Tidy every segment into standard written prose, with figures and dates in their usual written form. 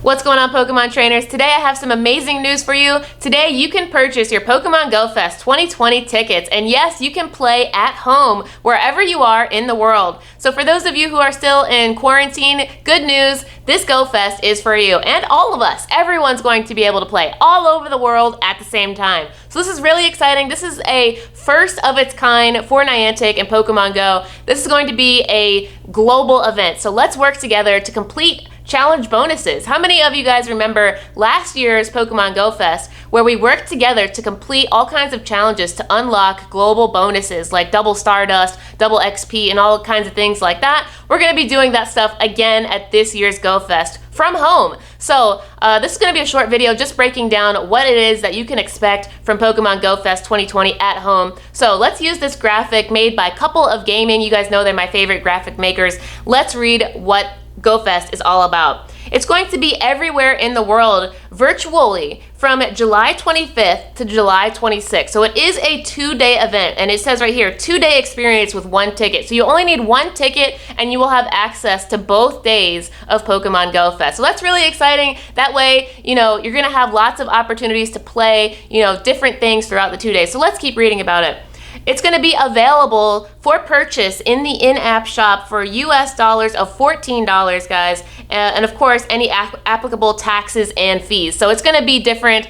What's going on, Pokemon trainers? Today I have some amazing news for you. Today you can purchase your Pokemon Go Fest 2020 tickets, and yes, you can play at home wherever you are in the world. So for those of you who are still in quarantine, good news, this Go Fest is for you and all of us. Everyone's going to be able to play all over the world at the same time. So this is really exciting. This is a first of its kind for Niantic and Pokemon Go. This is going to be a global event. So let's work together to complete challenge bonuses. How many of you guys remember last year's Pokemon Go Fest where we worked together to complete all kinds of challenges to unlock global bonuses like double Stardust, double XP, and all kinds of things like that? We're going to be doing that stuff again at this year's Go Fest from home. So this is going to be a short video just breaking down what it is that you can expect from Pokemon Go Fest 2020 at home. So let's use this graphic made by Couple of Gaming. You guys know they're my favorite graphic makers. Let's read what Go Fest is all about. It's going to be everywhere in the world virtually from July 25th to July 26th. So it is a 2-day event, and it says right here, 2-day experience with 1 ticket. So you only need 1 ticket and you will have access to both days of Pokemon Go Fest. So that's really exciting. That way, you know, you're gonna have lots of opportunities to play, you know, different things throughout the 2 days. So let's keep reading about it. It's going to be available for purchase in the in-app shop for US dollars of $14, guys, and of course any applicable taxes and fees. So it's going to be different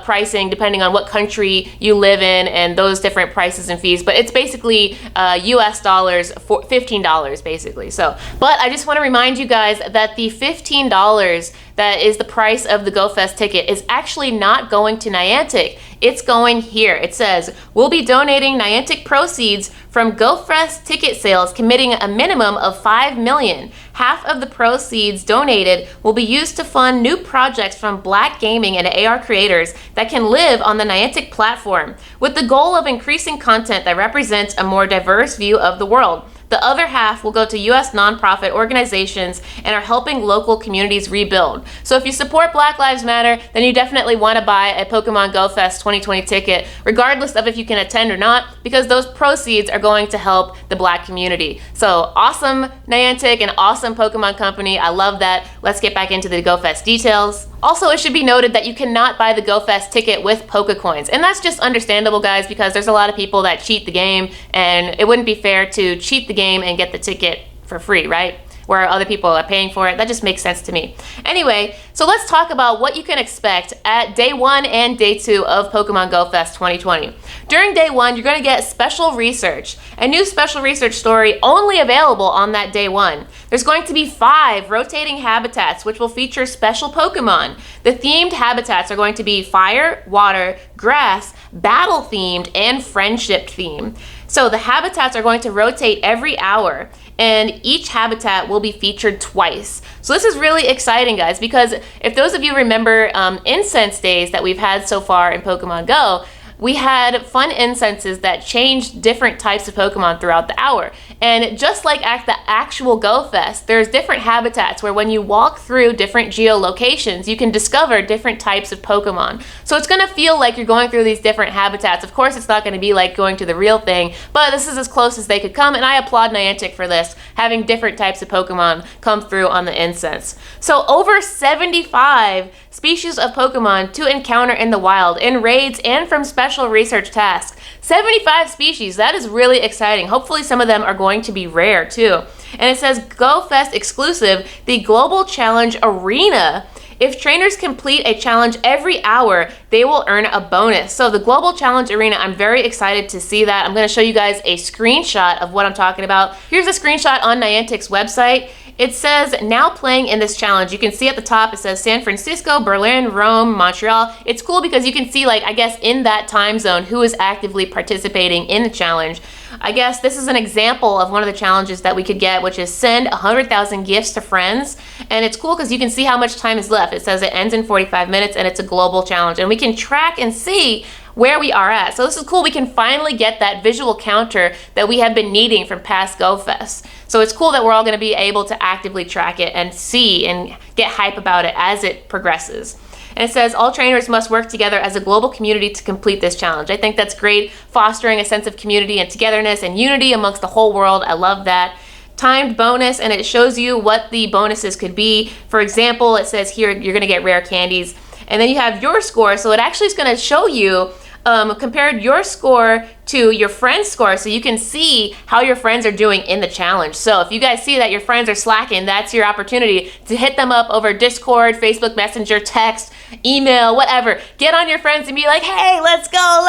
pricing depending on what country you live in and those different prices and fees, but it's basically US dollars for $15 basically. So, but I just want to remind you guys that the $15 that is the price of the Go Fest ticket is actually not going to Niantic. It's going here. It says, we'll be donating Niantic proceeds from Go Fest ticket sales, committing a minimum of $5 million. Half of the proceeds donated will be used to fund new projects from Black gaming and AR creators that can live on the Niantic platform, with the goal of increasing content that represents a more diverse view of the world. The other half will go to US nonprofit organizations and are helping local communities rebuild. So if you support Black Lives Matter, then you definitely want to buy a Pokemon Go Fest 2020 ticket, regardless of if you can attend or not, because those proceeds are going to help the Black community. So awesome Niantic and awesome Pokemon Company. I love that. Let's get back into the Go Fest details. Also, it should be noted that you cannot buy the Go Fest ticket with Pokecoins. And that's just understandable, guys, because there's a lot of people that cheat the game, and it wouldn't be fair to cheat the game and get the ticket for free, right? Where other people are paying for it. That just makes sense to me. Anyway, so let's talk about what you can expect at day 1 and day 2 of Pokemon Go Fest 2020. During day 1, you're going to get special research, a new special research story only available on that day 1. There's going to be 5 rotating habitats which will feature special Pokemon. The themed habitats are going to be fire, water, grass, battle themed, and friendship themed. So the habitats are going to rotate every hour, and each habitat will be featured twice. So this is really exciting, guys, because if those of you remember incense days that we've had so far in Pokemon Go, we had fun incenses that changed different types of Pokemon throughout the hour. And just like at the actual Go Fest, there's different habitats where when you walk through different geolocations, you can discover different types of Pokemon. So it's gonna feel like you're going through these different habitats. Of course, it's not gonna be like going to the real thing, but this is as close as they could come, and I applaud Niantic for this, having different types of Pokemon come through on the incense. So over 75 species of Pokemon to encounter in the wild, in raids, and from special research tasks. 75 species, that is really exciting. Hopefully some of them are going to be rare too. And it says Go Fest exclusive, the Global Challenge Arena. If trainers complete a challenge every hour, they will earn a bonus. So the Global Challenge Arena, I'm very excited to see that. I'm gonna show you guys a screenshot of what I'm talking about. Here's a screenshot on Niantic's website. It says, now playing in this challenge. You can see at the top, it says San Francisco, Berlin, Rome, Montreal. It's cool because you can see, like, I guess in that time zone, who is actively participating in the challenge. I guess this is an example of one of the challenges that we could get, which is send 100,000 gifts to friends. And it's cool because you can see how much time is left. It says it ends in 45 minutes and it's a global challenge. And we can track and see where we are at. So this is cool. We can finally get that visual counter that we have been needing from past Go Fest. So it's cool that we're all going to be able to actively track it and see and get hype about it as it progresses. And it says all trainers must work together as a global community to complete this challenge. I think that's great, fostering a sense of community and togetherness and unity amongst the whole world. I love that. timed bonus, and it shows you what the bonuses could be. For example, it says here you're gonna get rare candies, and then you have your score, so it actually is gonna show you compared your score to your friend's score, so you can see how your friends are doing in the challenge. So if you guys see that your friends are slacking, that's your opportunity to hit them up over Discord, Facebook Messenger, text, email, whatever. Get on your friends and be like, hey, let's go,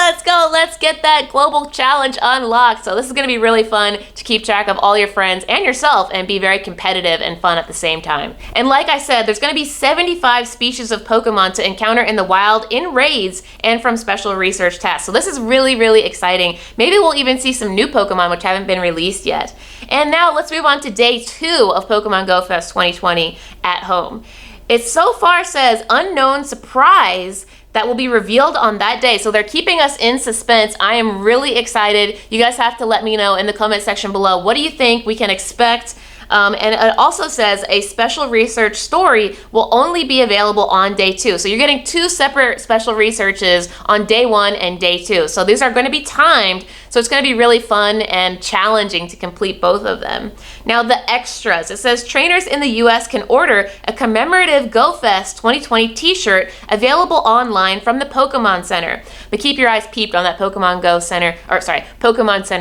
let's get that global challenge unlocked. So this is gonna be really fun to keep track of all your friends and yourself and be very competitive and fun at the same time. And like I said, there's gonna be 75 species of Pokemon to encounter in the wild in raids and from special research tasks. So this is really, really exciting. Maybe we'll even see some new Pokemon which haven't been released yet. And now let's move on to day 2 of Pokemon Go Fest 2020 at home. It so far says unknown surprise that will be revealed on that day. So they're keeping us in suspense. I am really excited. You guys have to let me know in the comment section below. What do you think we can expect? And it also says a special research story will only be available on day 2. So you're getting 2 separate special researches on day 1 and day 2. So these are going to be timed. So it's going to be really fun and challenging to complete both of them. Now the extras, it says trainers in the US can order a commemorative GoFest 2020 t-shirt available online from the Pokemon Center. But keep your eyes peeled on that Pokemon Center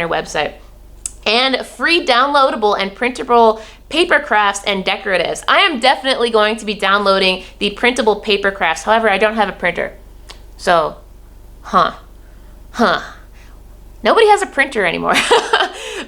website. And free downloadable and printable paper crafts and decoratives. I am definitely going to be downloading the printable paper crafts. However, I don't have a printer. So, nobody has a printer anymore.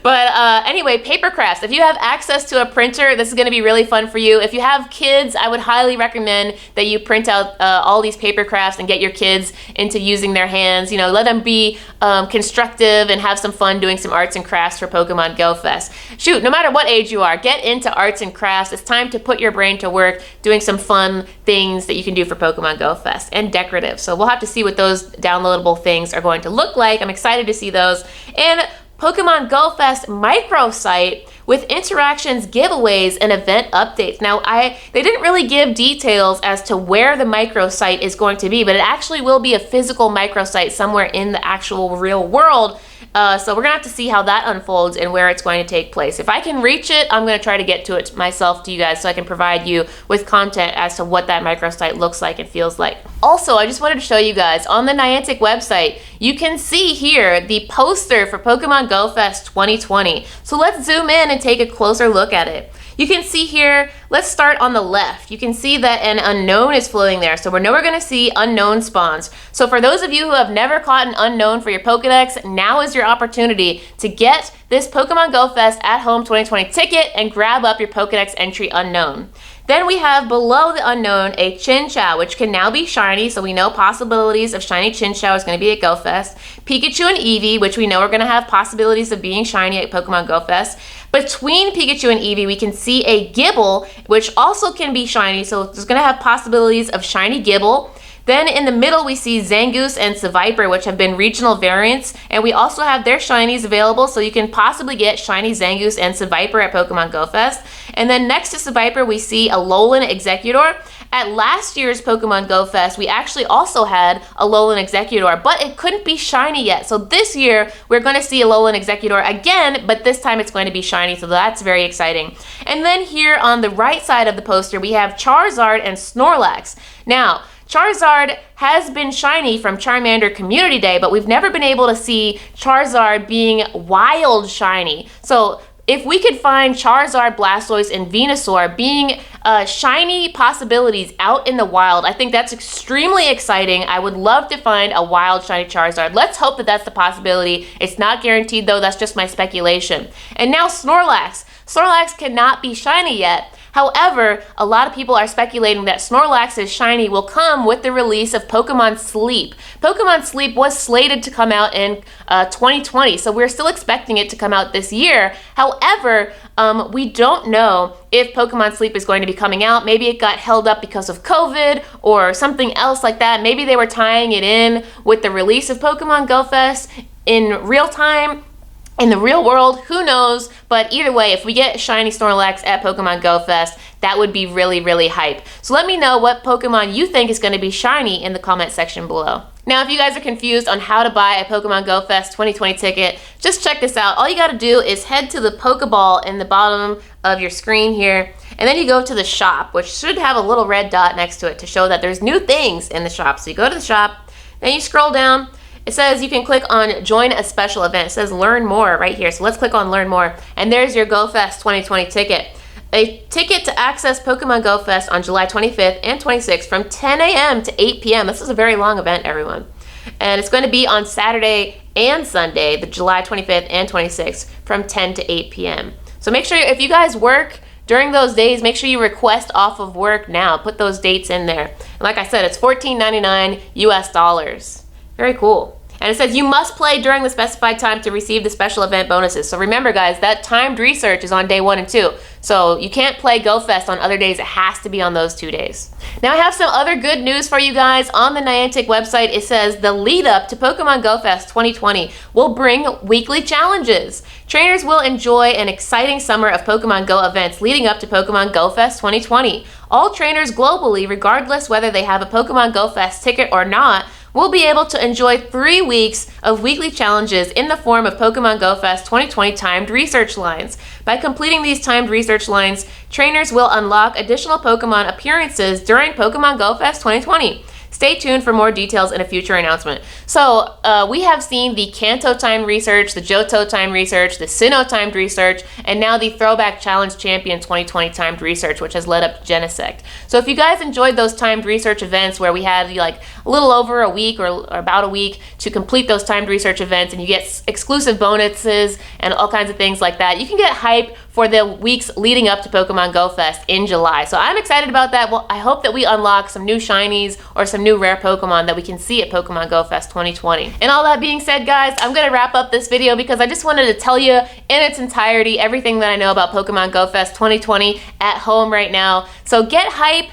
But anyway, paper crafts. If you have access to a printer, this is going to be really fun for you. If you have kids, I would highly recommend that you print out all these paper crafts and get your kids into using their hands. You know, let them be constructive and have some fun doing some arts and crafts for Pokemon Go Fest. Shoot, no matter what age you are, get into arts and crafts. It's time to put your brain to work doing some fun things that you can do for Pokemon Go Fest, and decorative. So we'll have to see what those downloadable things are going to look like. I'm excited to see those. And Pokemon Go Fest microsite with interactions, giveaways, and event updates. Now, they didn't really give details as to where the microsite is going to be, but it actually will be a physical microsite somewhere in the actual real world. So we're gonna have to see how that unfolds and where it's going to take place. If I can reach it, I'm gonna try to get to it myself to you guys so I can provide you with content as to what that microsite looks like and feels like. Also, I just wanted to show you guys on the Niantic website, you can see here the poster for Pokemon Go Fest 2020. So let's zoom in and take a closer look at it. You can see here, let's start on the left. You can see that an unknown is floating there. So we're gonna see unknown spawns. So for those of you who have never caught an unknown for your Pokedex, now is your opportunity to get this Pokemon Go Fest at Home 2020 ticket and grab up your Pokedex entry unknown. Then we have below the unknown a Chinchou, which can now be shiny, so we know possibilities of shiny Chinchou is going to be at Go Fest. Pikachu and Eevee, which we know are going to have possibilities of being shiny at Pokemon Go Fest. Between Pikachu and Eevee, we can see a Gibble, which also can be shiny, so there's going to have possibilities of shiny Gibble. Then in the middle, we see Zangoose and Seviper, which have been regional variants, and we also have their shinies available, so you can possibly get shiny Zangoose and Seviper at Pokemon Go Fest. And then next to Seviper, we see a Alolan Exeggutor. At last year's Pokemon Go Fest, we actually also had a Alolan Exeggutor, but it couldn't be shiny yet. So this year, we're going to see a Alolan Exeggutor again, but this time it's going to be shiny, so that's very exciting. And then here on the right side of the poster, we have Charizard and Snorlax. Now, Charizard has been shiny from Charmander Community Day, but we've never been able to see Charizard being wild shiny. So if we could find Charizard, Blastoise, and Venusaur being shiny possibilities out in the wild, I think that's extremely exciting. I would love to find a wild shiny Charizard. Let's hope that that's the possibility. It's not guaranteed though, that's just my speculation. And now Snorlax. Snorlax cannot be shiny yet. However, a lot of people are speculating that Snorlax's shiny will come with the release of Pokemon Sleep. Pokemon Sleep was slated to come out in 2020, so we're still expecting it to come out this year. However, we don't know if Pokemon Sleep is going to be coming out. Maybe it got held up because of COVID or something else like that. Maybe they were tying it in with the release of Pokemon Go Fest in real time. In the real world, who knows? But either way, if we get shiny Snorlax at Pokemon Go Fest, that would be really, really hype. So let me know what Pokemon you think is going to be shiny in the comment section below. Now, if you guys are confused on how to buy a Pokemon Go Fest 2020 ticket, just check this out. All you gotta do is head to the Pokeball in the bottom of your screen here, and then you go to the shop, which should have a little red dot next to it to show that there's new things in the shop. So you go to the shop, then you scroll down. It says you can click on join a special event. It says learn more right here. So let's click on learn more, and there's your Go Fest 2020 ticket. A ticket to access Pokemon Go Fest on July 25th and 26th from 10 a.m. to 8 p.m. This is a very long event, everyone. And it's going to be on Saturday and Sunday, the July 25th and 26th, from 10 to 8 p.m. So make sure if you guys work during those days, make sure you request off of work now. Put those dates in there. And like I said, it's $14.99 US dollars. Very cool. And it says you must play during the specified time to receive the special event bonuses. So remember, guys, that timed research is on day 1 and 2. So you can't play Go Fest on other days. It has to be on those 2 days. Now I have some other good news for you guys. On the Niantic website, it says the lead up to Pokemon Go Fest 2020 will bring weekly challenges. Trainers will enjoy an exciting summer of Pokemon Go events leading up to Pokemon Go Fest 2020. All trainers globally, regardless whether they have a Pokemon Go Fest ticket or not, will be able to enjoy 3 weeks of weekly challenges in the form of Pokemon Go Fest 2020 timed research lines. By completing these timed research lines, trainers will unlock additional Pokemon appearances during Pokemon Go Fest 2020. Stay tuned for more details in a future announcement. So we have seen the Kanto timed research, the Johto timed research, the Sinnoh timed research, and now the Throwback Challenge Champion 2020 timed research, which has led up to Genesect. So if you guys enjoyed those timed research events where we had like a little over a week or about a week to complete those timed research events, and you get exclusive bonuses and all kinds of things like that, you can get hype for the weeks leading up to Pokemon Go Fest in July. So I'm excited about that. Well, I hope that we unlock some new shinies or some new rare Pokemon that we can see at Pokemon Go Fest 2020. And all that being said, guys, I'm gonna wrap up this video because I just wanted to tell you in its entirety everything that I know about Pokemon Go Fest 2020 at home right now. So get hype.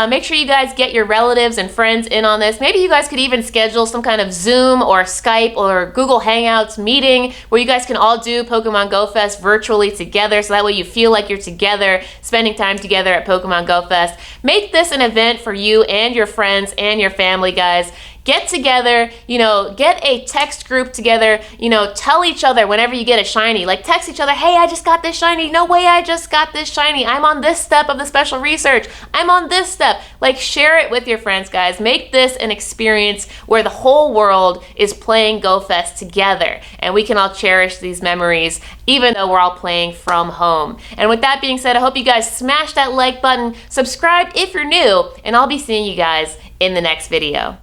Make sure you guys get your relatives and friends in on this. Maybe you guys could even schedule some kind of Zoom or Skype or Google Hangouts meeting where you guys can all do Pokemon Go Fest virtually together, so that way you feel like you're together, spending time together at Pokemon Go Fest. Make this an event for you and your friends and your family, guys. Get together, get a text group together, tell each other whenever you get a shiny, like text each other, hey, I just got this shiny, no way I just got this shiny, I'm on this step of the special research, I'm on this step. Like, share it with your friends, guys. Make this an experience where the whole world is playing Go Fest together, and we can all cherish these memories, even though we're all playing from home. And with that being said, I hope you guys smash that like button, subscribe if you're new, and I'll be seeing you guys in the next video.